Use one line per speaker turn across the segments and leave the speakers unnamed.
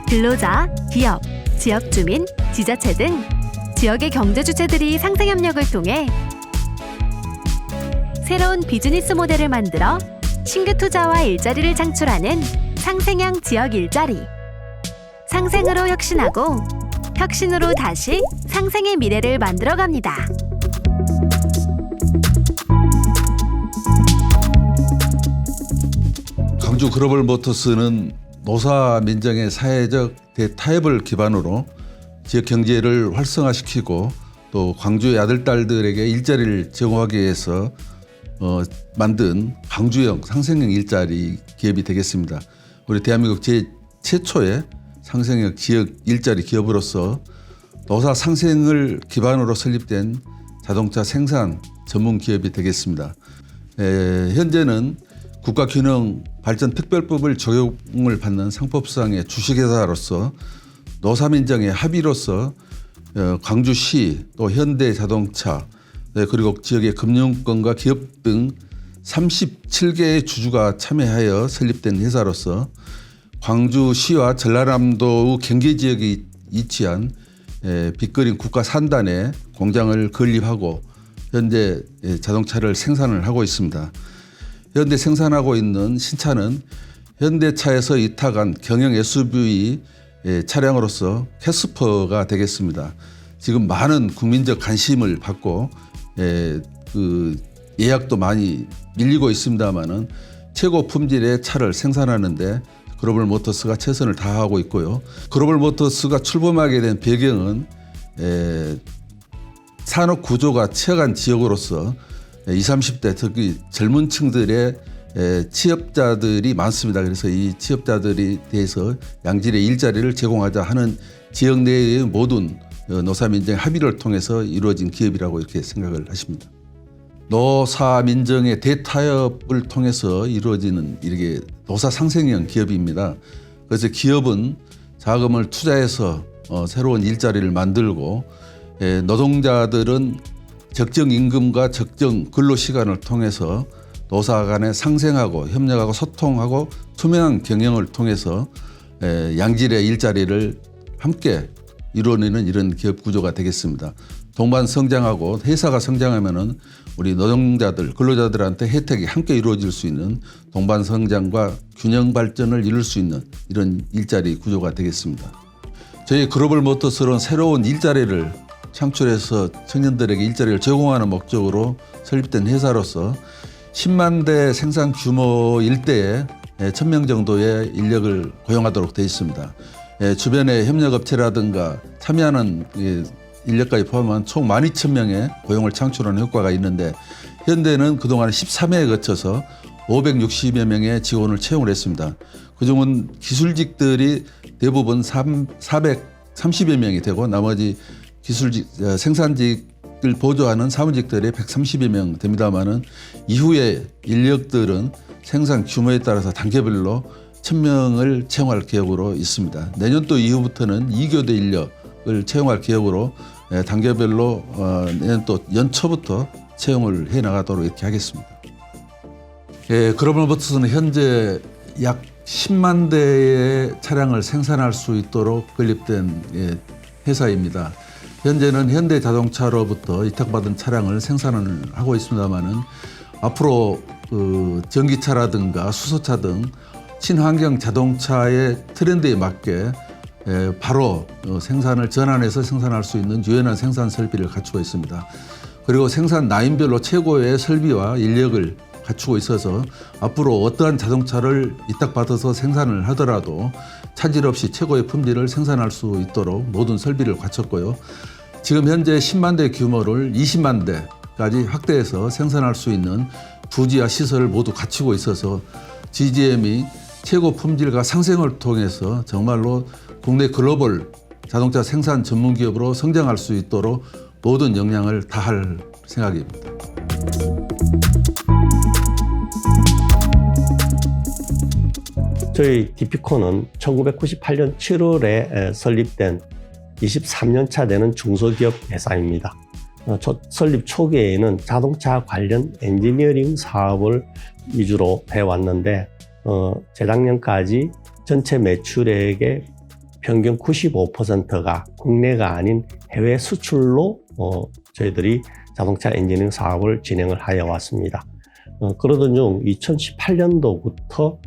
근로자, 기업, 지역 주민, 지자체 등 지역의 경제 주체들이 상생협력을 통해 새로운 비즈니스 모델을 만들어 신규 투자와 일자리를 창출하는 상생형 지역 일자리. 상생으로 혁신하고 혁신으로 다시 상생의 미래를 만들어갑니다.
광주 글로벌 모터스는 노사 민정의 사회적 대타협을 기반으로 지역 경제를 활성화시키고 또 광주의 아들딸들에게 일자리를 제공하기 위해서 만든 광주형 상생형 일자리 기업이 되겠습니다. 우리 대한민국 최초의 상생형 지역 일자리 기업으로서 노사 상생을 기반으로 설립된 자동차 생산 전문 기업이 되겠습니다. 현재는 국가균형발전특별법을 적용을 받는 상법상의 주식회사로서 노사민정의 합의로서 광주시 또 현대자동차 그리고 지역의 금융권과 기업 등 37개의 주주가 참여하여 설립된 회사로서 광주시와 전라남도 경계지역에 위치한 빅그린 국가산단에 공장을 건립하고 현재 자동차를 생산을 하고 있습니다. 현대 생산하고 있는 신차는 현대차에서 위탁한 경영 SUV 차량으로서 캐스퍼가 되겠습니다. 지금 많은 국민적 관심을 받고 예약도 많이 밀리고 있습니다만은 최고 품질의 차를 생산하는데 글로벌 모터스가 최선을 다하고 있고요. 글로벌 모터스가 출범하게 된 배경은 산업 구조가 취약한 지역으로서 20, 30대 특히 젊은 층들의 취업자들이 많습니다. 그래서 이 취업자들에 대해서 양질의 일자리를 제공하자 하는 지역 내의 모든 노사민정의 합의를 통해서 이루어진 기업이라고 이렇게 생각을 하십니다. 노사민정의 대타협을 통해서 이루어지는 이렇게 노사상생형 기업입니다. 그래서 기업은 자금을 투자해서 새로운 일자리를 만들고 노동자들은 적정 임금과 적정 근로시간을 통해서 노사 간에 상생하고 협력하고 소통하고 투명한 경영을 통해서 양질의 일자리를 함께 이루어내는 이런 기업 구조가 되겠습니다. 동반 성장하고 회사가 성장하면은 우리 노동자들, 근로자들한테 혜택이 함께 이루어질 수 있는 동반 성장과 균형 발전을 이룰 수 있는 이런 일자리 구조가 되겠습니다. 저희 글로벌 모터스는 새로운 일자리를 창출해서 청년들에게 일자리를 제공하는 목적으로 설립된 회사로서 10만 대 생산 규모 일대에 1,000명 정도의 인력을 고용하도록 되어 있습니다. 주변의 협력업체라든가 참여하는 인력까지 포함한 총 12,000명의 고용을 창출하는 효과가 있는데 현대는 그동안 13회에 거쳐서 560여 명의 직원을 채용을 했습니다. 그중은 기술직들이 대부분 430여 명이 되고 나머지 기술직, 생산직을 보조하는 사무직들이 130여 명 됩니다만은 이후에 인력들은 생산 규모에 따라서 단계별로 1,000명을 채용할 계획으로 있습니다. 내년도 이후부터는 2교대 인력을 채용할 계획으로 단계별로 내년도 연초부터 채용을 해 나가도록 이렇게 하겠습니다. 글로벌 모터스는 현재 약 10만 대의 차량을 생산할 수 있도록 건립된 회사입니다. 현재는 현대자동차로부터委託받은 차량을 생산을 하고 있습니다만은 앞으로 전기차라든가 수소차 등 친환경 자동차의 트렌드에 맞게 바로 생산을 전환해서 생산할 수 있는 유연한 생산 설비를 갖추고 있습니다. 그리고 생산 라인별로 최고의 설비와 인력을 갖추고 있어서 앞으로 어떠한 자동차를委託받아서 생산을 하더라도 차질 없이 최고의 품질을 생산할 수 있도록 모든 설비를 갖췄고요. 지금 현재 10만 대 규모를 20만 대까지 확대해서 생산할 수 있는 부지와 시설을 모두 갖추고 있어서 GGM이 최고 품질과 상생을 통해서 정말로 국내 글로벌 자동차 생산 전문 기업으로 성장할 수 있도록 모든 역량을 다할 생각입니다.
저희 디피콘은 1998년 7월에 설립된 23년 차 되는 중소기업 회사입니다. 설립 초기에는 자동차 관련 엔지니어링 사업을 위주로 해왔는데 재작년까지 전체 매출액의 평균 95%가 국내가 아닌 해외 수출로 저희들이 자동차 엔지니어링 사업을 진행을 하여 왔습니다. 그러던 중 2018년도부터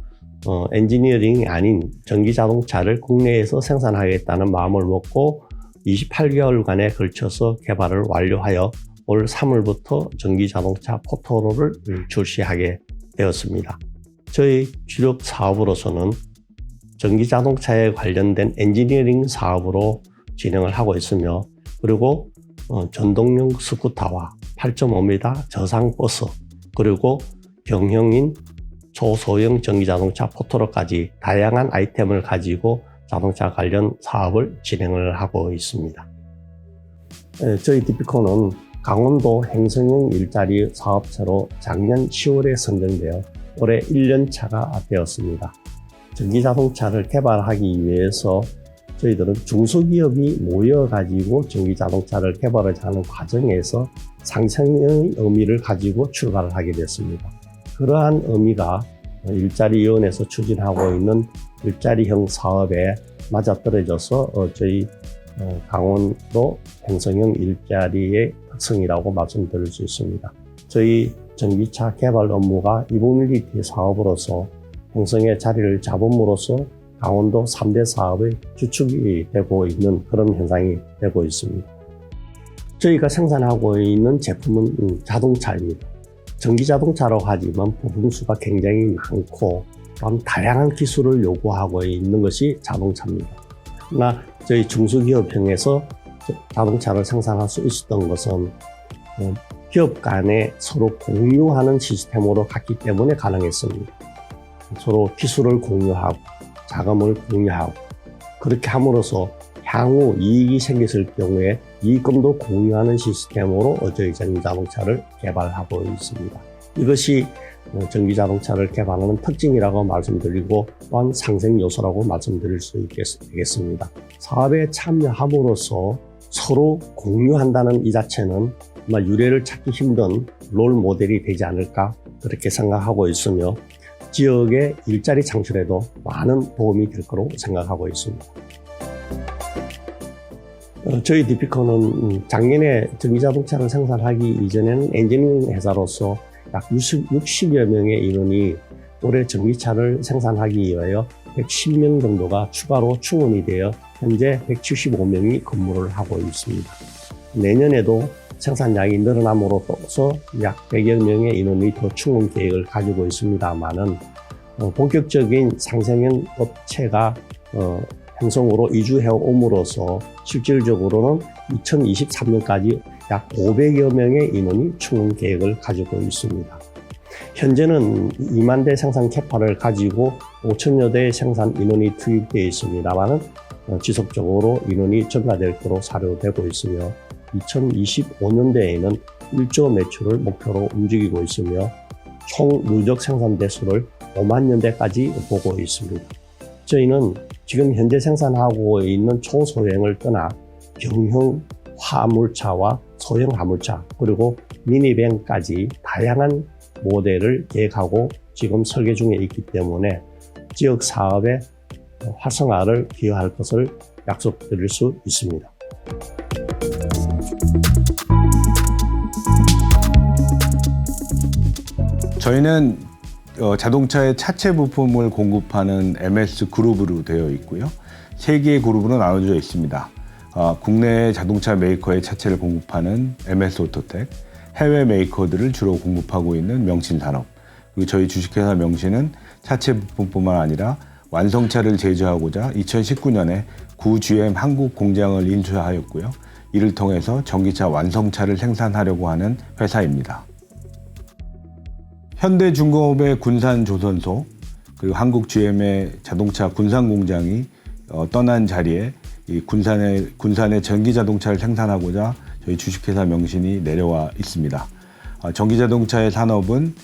엔지니어링이 아닌 전기 자동차를 국내에서 생산하겠다는 마음을 먹고 28개월간에 걸쳐서 개발을 완료하여 올 3월부터 전기 자동차 포토로를 출시하게 되었습니다. 저희 주력 사업으로서는 전기 자동차에 관련된 엔지니어링 사업으로 진행을 하고 있으며, 그리고 전동용 스쿠터와 8.5m 저상 버스, 그리고 경형인 초소형 전기자동차 포토로까지 다양한 아이템을 가지고 자동차 관련 사업을 진행을 하고 있습니다. 저희 디피코는 강원도 행성형 일자리 사업체로 작년 10월에 선정되어 올해 1년차가 되었습니다. 전기자동차를 개발하기 위해서 저희들은 중소기업이 모여가지고 전기자동차를 개발하는 과정에서 상생의 의미를 가지고 출발을 하게 됐습니다. 그러한 의미가 일자리위원회에서 추진하고 있는 일자리형 사업에 맞아떨어져서 저희 강원도 행성형 일자리의 특성이라고 말씀드릴 수 있습니다. 저희 전기차 개발 업무가 이모빌리티 사업으로서 행성에 자리를 잡음으로써 강원도 3대 사업의 주축이 되고 있는 그런 현상이 되고 있습니다. 저희가 생산하고 있는 제품은 자동차입니다. 전기자동차라고 하지만 부품수가 굉장히 많고 또한 다양한 기술을 요구하고 있는 것이 자동차입니다. 그러나 저희 중소기업형에서 자동차를 생산할 수 있었던 것은 기업 간에 서로 공유하는 시스템으로 갔기 때문에 가능했습니다. 서로 기술을 공유하고 자금을 공유하고, 그렇게 함으로써 향후 이익이 생겼을 경우에 이익금도 공유하는 시스템으로 저희 전기자동차를 개발하고 있습니다. 이것이 전기자동차를 개발하는 특징이라고 말씀드리고, 또한 상생 요소라고 말씀드릴 수 있겠습니다. 사업에 참여함으로써 서로 공유한다는 이 자체는 아마 유례를 찾기 힘든 롤 모델이 되지 않을까, 그렇게 생각하고 있으며 지역의 일자리 창출에도 많은 도움이 될 거로 생각하고 있습니다. 저희 디피코는 작년에 전기자동차를 생산하기 이전에는 엔지니어링 회사로서 약 60여 명의 인원이 올해 전기차를 생산하기 위하여 110명 정도가 추가로 충원이 되어 현재 175명이 근무를 하고 있습니다. 내년에도 생산량이 늘어남으로써 약 100여 명의 인원이 더 충원 계획을 가지고 있습니다만은 본격적인 상생형 업체가 행성으로 이주해 옴으로써 실질적으로는 2023년까지 약 500여 명의 인원이 충원 계획을 가지고 있습니다. 현재는 2만 대 생산 캐파를 가지고 5천여 대의 생산 인원이 투입되어 있습니다만 지속적으로 인원이 증가될 것으로 사료되고 있으며 2025년대에는 1조 매출을 목표로 움직이고 있으며 총 누적 생산 대수를 5만여 대까지 보고 있습니다. 저희는 지금 현재 생산하고 있는 초소형을 떠나 경형 화물차와 소형 화물차, 그리고 미니밴까지 다양한 모델을 계획하고 지금 설계 중에 있기 때문에 지역 사업의 활성화를 기여할 것을 약속드릴 수 있습니다.
저희는 자동차의 차체 부품을 공급하는 MS 그룹으로 되어 있고요. 3개의 그룹으로 나눠져 있습니다. 국내 자동차 메이커의 차체를 공급하는 MS 오토텍, 해외 메이커들을 주로 공급하고 있는 명신산업, 그리고 저희 주식회사 명신은 차체 부품뿐만 아니라 완성차를 제조하고자 2019년에 구GM 한국 공장을 인수하였고요. 이를 통해서 전기차 완성차를 생산하려고 하는 회사입니다. 현대중공업의 군산조선소, 그리고 한국GM의 자동차 군산공장이 떠난 자리에 이 군산의 전기자동차를 생산하고자 저희 주식회사 명신이 내려와 있습니다. 전기자동차의 산업은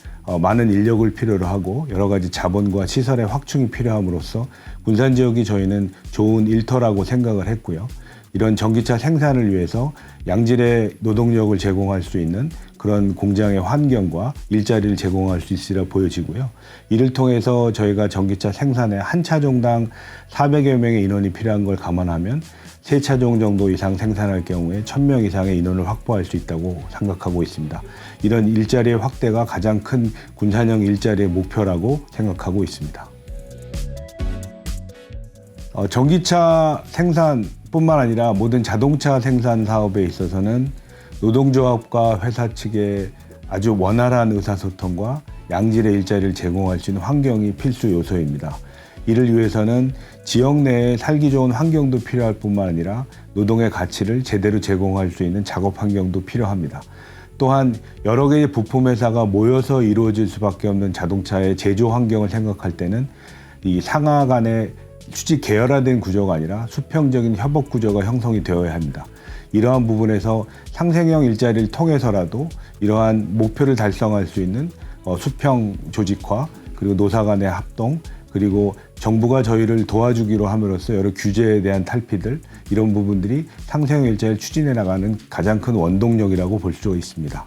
많은 인력을 필요로 하고 여러 가지 자본과 시설의 확충이 필요함으로써 군산 지역이 저희는 좋은 일터라고 생각을 했고요. 이런 전기차 생산을 위해서 양질의 노동력을 제공할 수 있는 그런 공장의 환경과 일자리를 제공할 수 있으리라 보여지고요. 이를 통해서 저희가 전기차 생산에 한 차종당 400여 명의 인원이 필요한 걸 감안하면 3차종 정도 이상 생산할 경우에 1000명 이상의 인원을 확보할 수 있다고 생각하고 있습니다. 이런 일자리의 확대가 가장 큰 군산형 일자리의 목표라고 생각하고 있습니다. 전기차 생산뿐만 아니라 모든 자동차 생산 사업에 있어서는 노동조합과 회사 측의 아주 원활한 의사소통과 양질의 일자리를 제공할 수 있는 환경이 필수 요소입니다. 이를 위해서는 지역 내에 살기 좋은 환경도 필요할 뿐만 아니라 노동의 가치를 제대로 제공할 수 있는 작업 환경도 필요합니다. 또한 여러 개의 부품 회사가 모여서 이루어질 수밖에 없는 자동차의 제조 환경을 생각할 때는 이 상하 간의 수직 계열화된 구조가 아니라 수평적인 협업 구조가 형성이 되어야 합니다. 이러한 부분에서 상생형 일자리를 통해서라도 이러한 목표를 달성할 수 있는 수평 조직화, 그리고 노사 간의 합동, 그리고 정부가 저희를 도와주기로 함으로써 여러 규제에 대한 탈피들, 이런 부분들이 상생형 일자리를 추진해 나가는 가장 큰 원동력이라고 볼 수 있습니다.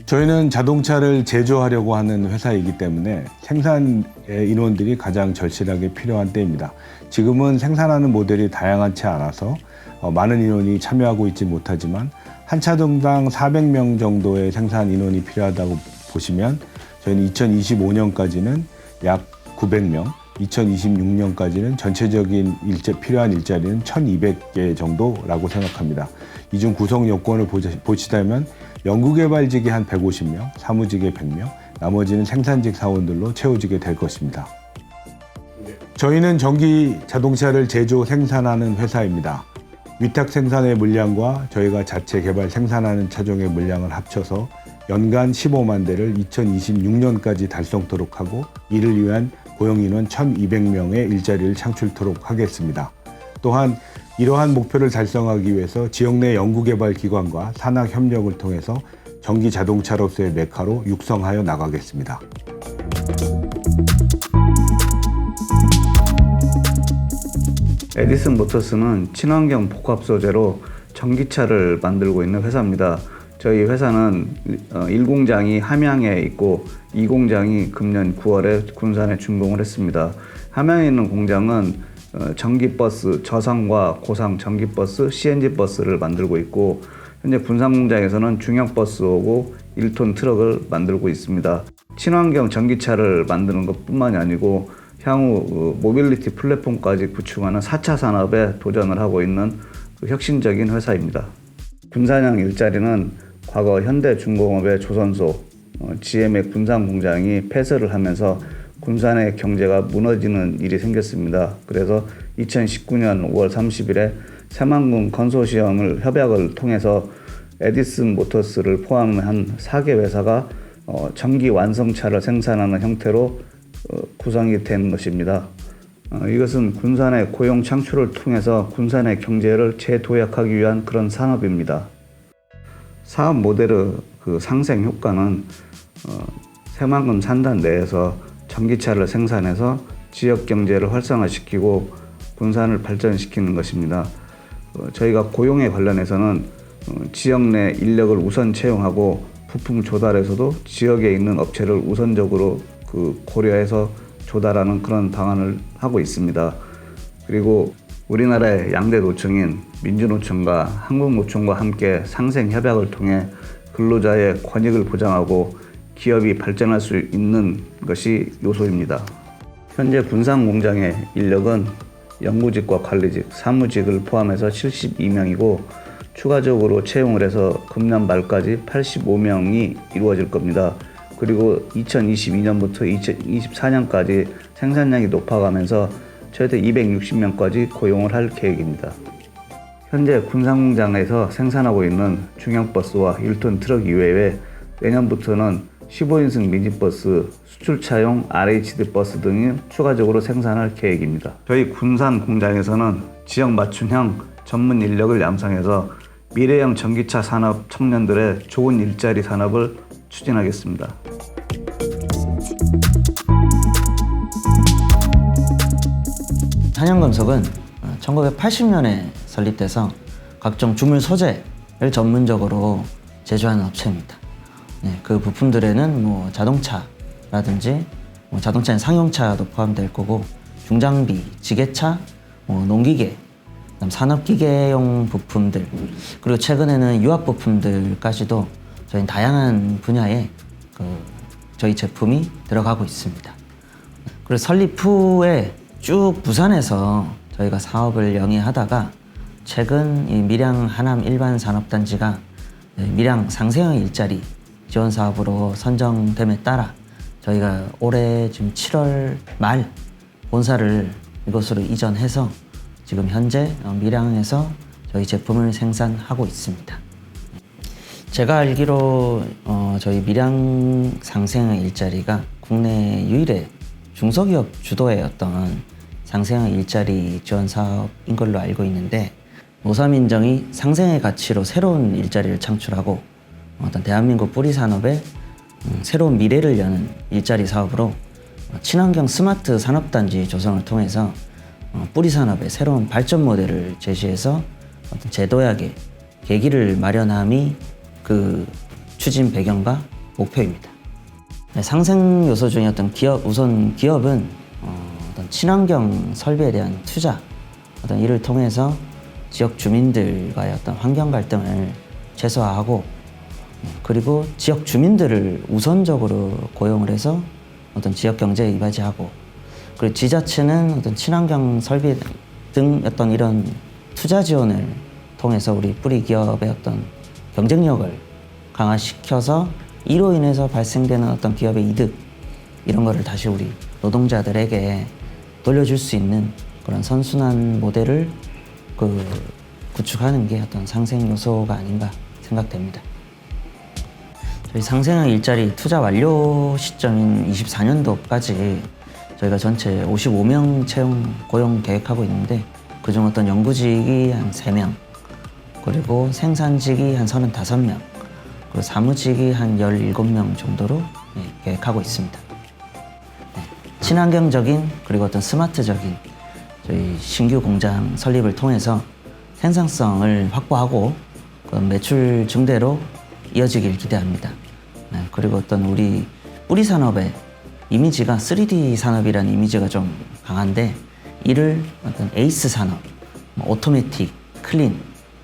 저희는 자동차를 제조하려고 하는 회사이기 때문에 생산의 인원들이 가장 절실하게 필요한 때입니다. 지금은 생산하는 모델이 다양하지 않아서 많은 인원이 참여하고 있지 못하지만 한 차종당 400명 정도의 생산 인원이 필요하다고 보시면 저희는 2025년까지는 약 900명, 2026년까지는 전체적인 필요한 일자리는 1200개 정도라고 생각합니다. 이 중 구성 요건을 보시다면 연구개발직이 한 150명, 사무직에 100명, 나머지는 생산직 사원들로 채워지게 될 것입니다. 저희는 전기 자동차를 제조 생산하는 회사입니다. 위탁 생산의 물량과 저희가 자체 개발 생산하는 차종의 물량을 합쳐서 연간 15만 대를 2026년까지 달성토록 하고 이를 위한 고용인원 1,200명의 일자리를 창출토록 하겠습니다. 또한 이러한 목표를 달성하기 위해서 지역 내 연구개발기관과 산학 협력을 통해서 전기 자동차로서의 메카로 육성하여 나가겠습니다.
에디슨 모터스는 친환경 복합 소재로 전기차를 만들고 있는 회사입니다. 저희 회사는 1공장이 함양에 있고 2공장이 금년 9월에 군산에 준공을 했습니다. 함양에 있는 공장은 전기버스, 저상과 고상 전기버스, CNG 버스를 만들고 있고 현재 군산 공장에서는 중형버스하고 1톤 트럭을 만들고 있습니다. 친환경 전기차를 만드는 것뿐만이 아니고 향후 모빌리티 플랫폼까지 구축하는 4차 산업에 도전을 하고 있는 혁신적인 회사입니다. 군산형 일자리는 과거 현대중공업의 조선소, GM의 군산 공장이 폐쇄를 하면서 군산의 경제가 무너지는 일이 생겼습니다. 그래서 2019년 5월 30일에 새만금 컨소시엄을 협약을 통해서 에디슨 모터스를 포함한 4개 회사가 전기 완성차를 생산하는 형태로 구성이 된 것입니다. 이것은 군산의 고용 창출을 통해서 군산의 경제를 재도약하기 위한 그런 산업입니다. 사업 모델의 상생 효과는 새만금 산단 내에서 전기차를 생산해서 지역 경제를 활성화시키고 군산을 발전시키는 것입니다. 저희가 고용에 관련해서는 지역 내 인력을 우선 채용하고 부품 조달에서도 지역에 있는 업체를 우선적으로 고려해서 조달하는 그런 방안을 하고 있습니다. 그리고 우리나라의 양대 노총인 민주노총과 한국노총과 함께 상생 협약을 통해 근로자의 권익을 보장하고 기업이 발전할 수 있는 것이 요소입니다. 현재 군산 공장의 인력은 연구직과 관리직, 사무직을 포함해서 72명이고 추가적으로 채용을 해서 금년 말까지 85명이 이루어질 겁니다. 그리고 2022년부터 2024년까지 생산량이 높아가면서 최대 260명까지 고용을 할 계획입니다. 현재 군산 공장에서 생산하고 있는 중형버스와 1톤 트럭 이외에 내년부터는 15인승 미니버스, 수출차용 RHD 버스 등이 추가적으로 생산할 계획입니다. 저희 군산 공장에서는 지역 맞춤형 전문 인력을 양성해서 미래형 전기차 산업 청년들의 좋은 일자리 산업을 추진하겠습니다.
한양건석은 1980년에 설립돼서 각종 주물 소재를 전문적으로 제조하는 업체입니다. 네, 그 부품들에는 뭐 자동차라든지 뭐 자동차엔 상용차도 포함될 거고 중장비, 지게차, 뭐 농기계, 그다음 산업기계용 부품들 그리고 최근에는 유압 부품들까지도 저희는 다양한 분야에 저희 제품이 들어가고 있습니다. 그리고 설립 후에 쭉 부산에서 저희가 사업을 영위하다가 최근 이 밀양 하남 일반 산업단지가 밀양 상생형 일자리 지원 사업으로 선정됨에 따라 저희가 올해 지금 7월 말 본사를 이곳으로 이전해서 지금 현재 밀양에서 저희 제품을 생산하고 있습니다. 제가 알기로 저희 밀양 상생형 일자리가 국내 유일의 중소기업 주도의 어떤 상생형 일자리 지원 사업인 걸로 알고 있는데 노사민정이 상생의 가치로 새로운 일자리를 창출하고 어떤 대한민국 뿌리 산업에 새로운 미래를 여는 일자리 사업으로 친환경 스마트 산업단지 조성을 통해서 뿌리 산업의 새로운 발전 모델을 제시해서 어떤 제도약의 계기를 마련함이 그 추진 배경과 목표입니다. 상생 요소 중에 어떤 우선 기업은 어떤 친환경 설비에 대한 투자, 어떤 이를 통해서 지역 주민들과의 어떤 환경 갈등을 최소화하고 그리고 지역 주민들을 우선적으로 고용을 해서 어떤 지역 경제에 이바지하고 그리고 지자체는 어떤 친환경 설비 등 어떤 이런 투자 지원을 통해서 우리 뿌리 기업의 어떤 경쟁력을 강화시켜서 이로 인해서 발생되는 어떤 기업의 이득 이런 거를 다시 우리 노동자들에게 돌려줄 수 있는 그런 선순환 모델을 구축하는 게 어떤 상생 요소가 아닌가 생각됩니다. 저희 상생형 일자리 투자 완료 시점인 24년도까지 저희가 전체 55명 채용 고용 계획하고 있는데 그중 어떤 연구직이 한 3명 그리고 생산직이 한 35명 그리고 사무직이 한 17명 정도로 계획하고 있습니다. 친환경적인 그리고 어떤 스마트적인 저희 신규 공장 설립을 통해서 생산성을 확보하고 그 매출 증대로 이어지길 기대합니다. 그리고 어떤 우리 뿌리 산업의 이미지가 3D 산업이라는 이미지가 좀 강한데 이를 어떤 에이스 산업, 오토매틱, 클린,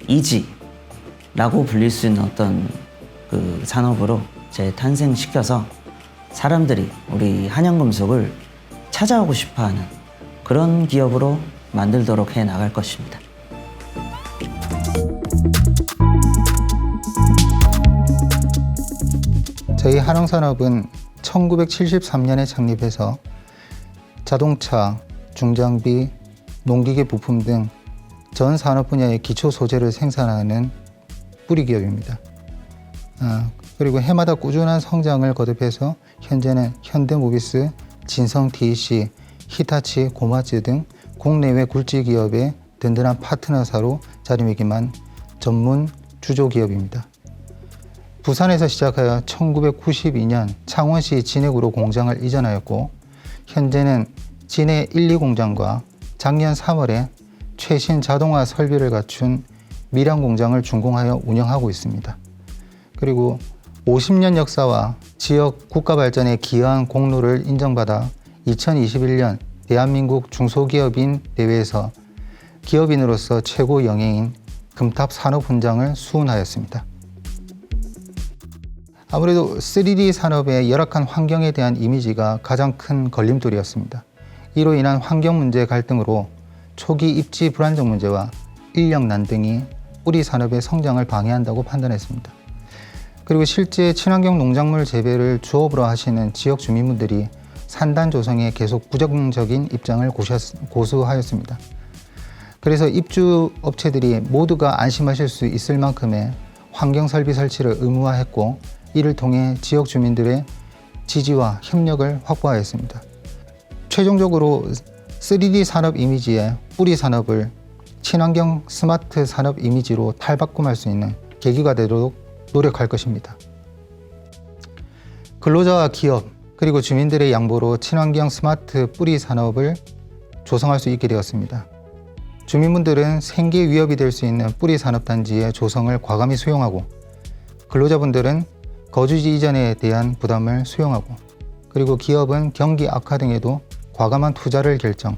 이지라고 불릴 수 있는 어떤 그 산업으로 재탄생시켜서 사람들이 우리 한양금속을 찾아오고 싶어하는 그런 기업으로 만들도록 해 나갈 것입니다.
저희 한양산업은 1973년에 창립해서 자동차, 중장비, 농기계 부품 등 전 산업 분야의 기초 소재를 생산하는 뿌리 기업입니다. 그리고 해마다 꾸준한 성장을 거듭해서 현재는 현대모비스, 진성-TEC, 히타치, 고마츠 등 국내외 굴지 기업의 든든한 파트너사로 자리매김한 전문 주조 기업입니다. 부산에서 시작하여 1992년 창원시 진해구로 공장을 이전하였고 현재는 진해 1, 2공장과 작년 3월에 최신 자동화 설비를 갖춘 밀양 공장을 준공하여 운영하고 있습니다. 그리고 50년 역사와 지역 국가 발전에 기여한 공로를 인정받아 2021년 대한민국 중소기업인 대회에서 기업인으로서 최고 영예인 금탑 산업훈장을 수훈하였습니다. 아무래도 3D 산업의 열악한 환경에 대한 이미지가 가장 큰 걸림돌이었습니다. 이로 인한 환경 문제 갈등으로 초기 입지 불안정 문제와 인력 난등이 뿌리 산업의 성장을 방해한다고 판단했습니다. 그리고 실제 친환경 농작물 재배를 주업으로 하시는 지역 주민분들이 산단 조성에 계속 부정적인 입장을 고수하였습니다. 그래서 입주 업체들이 모두가 안심하실 수 있을 만큼의 환경 설비 설치를 의무화했고 이를 통해 지역 주민들의 지지와 협력을 확보하였습니다. 최종적으로 3D 산업 이미지의 뿌리 산업을 친환경 스마트 산업 이미지로 탈바꿈할 수 있는 계기가 되도록 노력할 것입니다. 근로자와 기업 그리고 주민들의 양보로 친환경 스마트 뿌리 산업을 조성할 수 있게 되었습니다. 주민분들은 생계 위협이 될 수 있는 뿌리 산업단지의 조성을 과감히 수용하고 근로자분들은 거주지 이전에 대한 부담을 수용하고, 그리고 기업은 경기 악화 등에도 과감한 투자를 결정.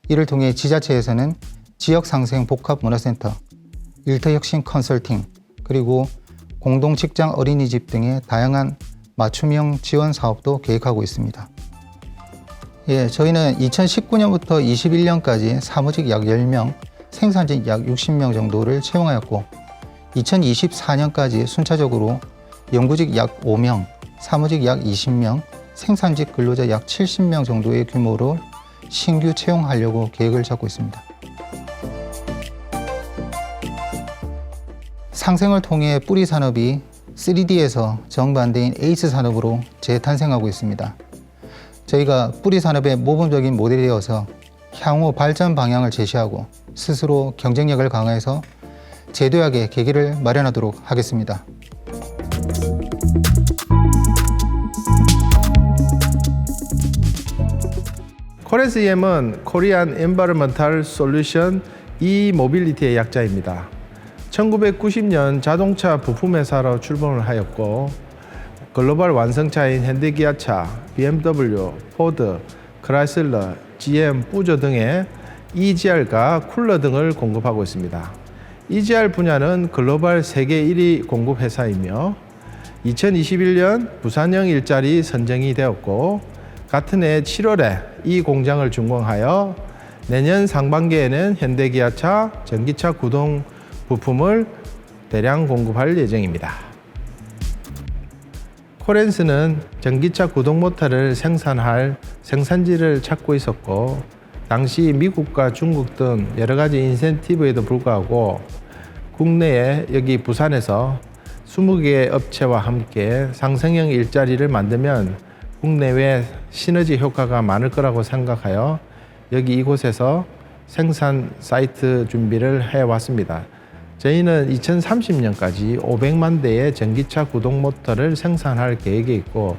이를 통해 지자체에서는 지역상생 복합문화센터, 일터혁신 컨설팅, 그리고 공동직장 어린이집 등의 다양한 맞춤형 지원 사업도 계획하고 있습니다. 저희는 2019년부터 21년까지 사무직 약 10명, 생산직 약 60명 정도를 채용하였고, 2024년까지 순차적으로 연구직 약 5명, 사무직 약 20명, 생산직 근로자 약 70명 정도의 규모로 신규 채용하려고 계획을 잡고 있습니다. 상생을 통해 뿌리 산업이 3D에서 정반대인 에이스 산업으로 재탄생하고 있습니다. 저희가 뿌리 산업의 모범적인 모델이 되어서 향후 발전 방향을 제시하고 스스로 경쟁력을 강화해서 재도약의 계기를 마련하도록 하겠습니다.
코렌스 EM은 Korean Environmental Solution E-Mobility의 약자입니다. 1990년 자동차 부품회사로 출범을 하였고, 글로벌 완성차인 현대기아차, BMW, 포드, 크라이슬러, GM, 뿌조 등의 EGR과 쿨러 등을 공급하고 있습니다. EGR 분야는 글로벌 세계 1위 공급 회사이며 2021년 부산형 일자리 선정이 되었고, 같은 해 7월에 이 공장을 준공하여 내년 상반기에는 현대기아차 전기차 구동 부품을 대량 공급할 예정입니다. 코렌스는 전기차 구동 모터를 생산할 생산지를 찾고 있었고, 당시 미국과 중국 등 여러 가지 인센티브에도 불구하고 국내에 여기 부산에서 20개의 업체와 함께 상생형 일자리를 만들면 국내외 시너지 효과가 많을 거라고 생각하여 여기 이곳에서 생산 사이트 준비를 해왔습니다. 저희는 2030년까지 500만 대의 전기차 구동 모터를 생산할 계획이 있고,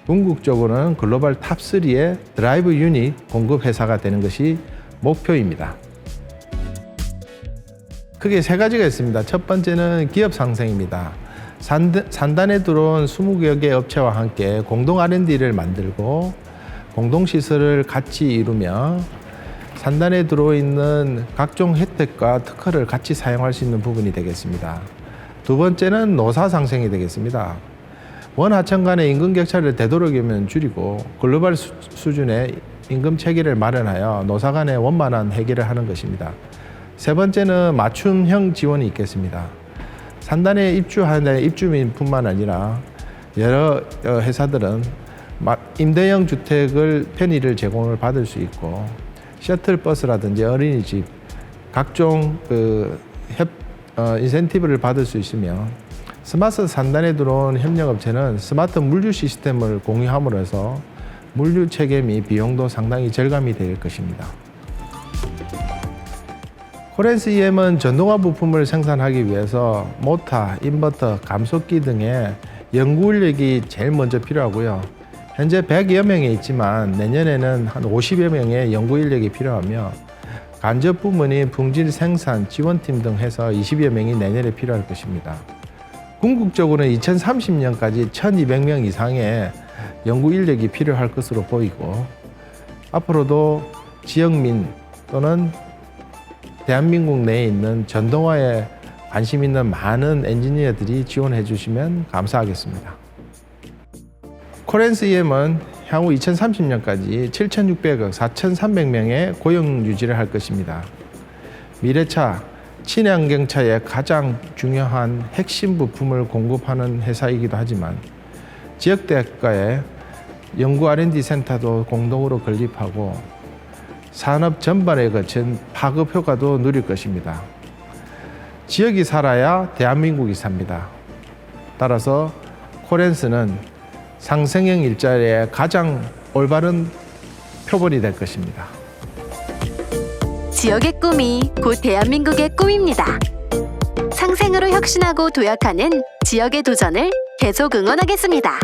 궁극적으로는 글로벌 탑3의 드라이브 유닛 공급 회사가 되는 것이 목표입니다. 크게 세 가지가 있습니다. 첫 번째는 기업 상생입니다. 산단에 들어온 20여 개 업체와 함께 공동 R&D를 만들고 공동시설을 같이 이루며 산단에 들어있는 각종 혜택과 특허를 같이 사용할 수 있는 부분이 되겠습니다. 두 번째는 노사 상생이 되겠습니다. 원하청 간의 임금 격차를 되도록이면 줄이고 글로벌 수준의 임금 체계를 마련하여 노사 간의 원만한 해결을 하는 것입니다. 세 번째는 맞춤형 지원이 있겠습니다. 산단에 입주하는 입주민뿐만 아니라 여러 회사들은 임대형 주택을 편의를 제공을 받을 수 있고, 셔틀버스라든지 어린이집 각종 인센티브를 받을 수 있으며, 스마트 산단에 들어온 협력업체는 스마트 물류 시스템을 공유함으로 해서 물류 체계 및 비용도 상당히 절감이 될 것입니다. 코렌스 EM은 전동화 부품을 생산하기 위해서 모터, 인버터, 감속기 등의 연구 인력이 제일 먼저 필요하고요. 현재 100여 명이 있지만 내년에는 한 50여 명의 연구 인력이 필요하며, 간접 부문인 품질 생산 지원팀 등 해서 20여 명이 내년에 필요할 것입니다. 궁극적으로는 2030년까지 1200명 이상의 연구 인력이 필요할 것으로 보이고, 앞으로도 지역민 또는 대한민국 내에 있는 전동화에 관심 있는 많은 엔지니어들이 지원해 주시면 감사하겠습니다. 코렌스 EM은 향후 2030년까지 7,600억 4,300명의 고용 유지를 할 것입니다. 미래차, 친환경차의 가장 중요한 핵심 부품을 공급하는 회사이기도 하지만 지역대학가의 연구 R&D 센터도 공동으로 건립하고 산업 전반에 거친 파급 효과도 누릴 것입니다. 지역이 살아야 대한민국이 삽니다. 따라서 코렌스는 상생형 일자리의 가장 올바른 표본이 될 것입니다.
지역의 꿈이 곧 대한민국의 꿈입니다. 상생으로 혁신하고 도약하는 지역의 도전을 계속 응원하겠습니다.